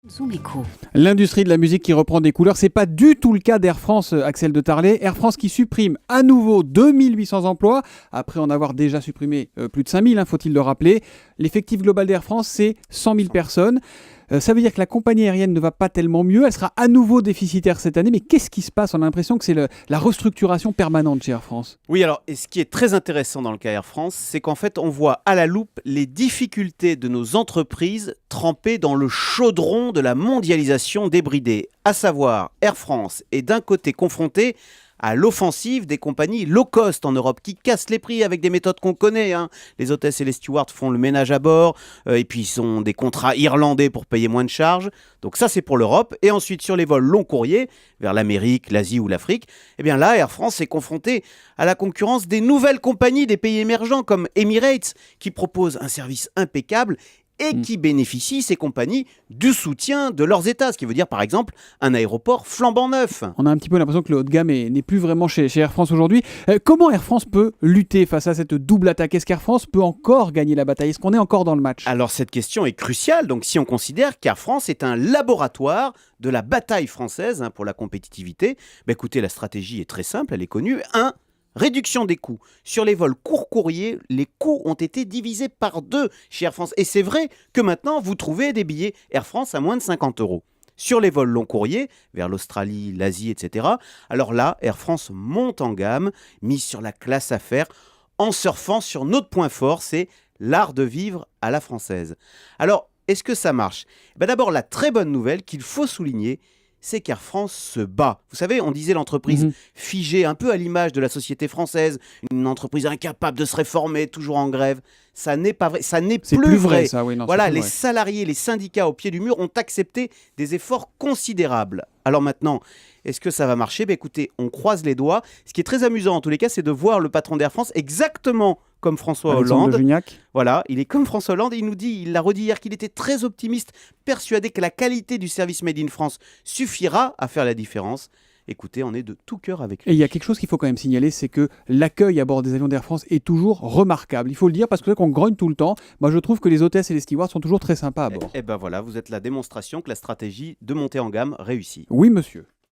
Zoom Echo. L'industrie de la musique qui reprend des couleurs, c'est pas du tout le cas d'Air France, Axel de Tarlet. Air France qui supprime à nouveau 2800 emplois, après en avoir déjà supprimé plus de 5000, faut-il le rappeler. L'effectif global d'Air France, c'est 100 000 personnes. Ça veut dire que la compagnie aérienne ne va pas tellement mieux, elle sera à nouveau déficitaire cette année, mais qu'est-ce qui se passe? On a l'impression que c'est la restructuration permanente chez Air France. Oui, alors, et ce qui est très intéressant dans le cas Air France, c'est qu'en fait, on voit à la loupe les difficultés de nos entreprises trempées dans le chaudron de la mondialisation débridée. À savoir, Air France est d'un côté confrontée à l'offensive des compagnies low cost en Europe qui cassent les prix avec des méthodes qu'on connaît. Les hôtesses et les stewards font le ménage à bord et puis ils ont des contrats irlandais pour payer moins de charges. Donc ça, c'est pour l'Europe. Et ensuite, sur les vols long courriers vers l'Amérique, l'Asie ou l'Afrique, eh bien là, Air France est confrontée à la concurrence des nouvelles compagnies des pays émergents comme Emirates qui proposent un service impeccable et qui bénéficient, ces compagnies, du soutien de leurs États. Ce qui veut dire, par exemple, un aéroport flambant neuf. On a un petit peu l'impression que le haut de gamme n'est plus vraiment chez Air France aujourd'hui. Comment Air France peut lutter face à cette double attaque? Est-ce qu'Air France peut encore gagner la bataille? Est-ce qu'on est encore dans le match? Alors, cette question est cruciale. Donc, si on considère qu'Air France est un laboratoire de la bataille française pour la compétitivité, écoutez, la stratégie est très simple, elle est connue. Réduction des coûts. Sur les vols court courrier, les coûts ont été divisés par 2 chez Air France. Et c'est vrai que maintenant, vous trouvez des billets Air France à moins de 50 €. Sur les vols long courrier, vers l'Australie, l'Asie, etc., alors là, Air France monte en gamme, mise sur la classe affaires, en surfant sur notre point fort, c'est l'art de vivre à la française. Alors, est-ce que ça marche? D'abord, la très bonne nouvelle qu'il faut souligner, c'est qu'Air France se bat. Vous savez, on disait l'entreprise figée, un peu à l'image de la société française, une entreprise incapable de se réformer, toujours en grève. Ça n'est pas vrai, ça n'est plus vrai. Ça, oui, non, voilà, c'est plus les vrai. salariés, les syndicats au pied du mur ont accepté des efforts considérables. Alors maintenant, est-ce que ça va marcher? Écoutez, on croise les doigts. Ce qui est très amusant en tous les cas, c'est de voir le patron d'Air France exactement comme François Alexandre Hollande. de Juniac. Voilà, il est comme François Hollande, il l'a redit hier qu'il était très optimiste, persuadé que la qualité du service Made in France suffira à faire la différence. Écoutez, on est de tout cœur avec lui. Et il y a quelque chose qu'il faut quand même signaler, c'est que l'accueil à bord des avions d'Air France est toujours remarquable. Il faut le dire parce que là qu'on grogne tout le temps. Moi, je trouve que les hôtesses et les stewards sont toujours très sympas à bord. Et ben voilà, vous êtes la démonstration que la stratégie de monter en gamme réussit. Oui, monsieur.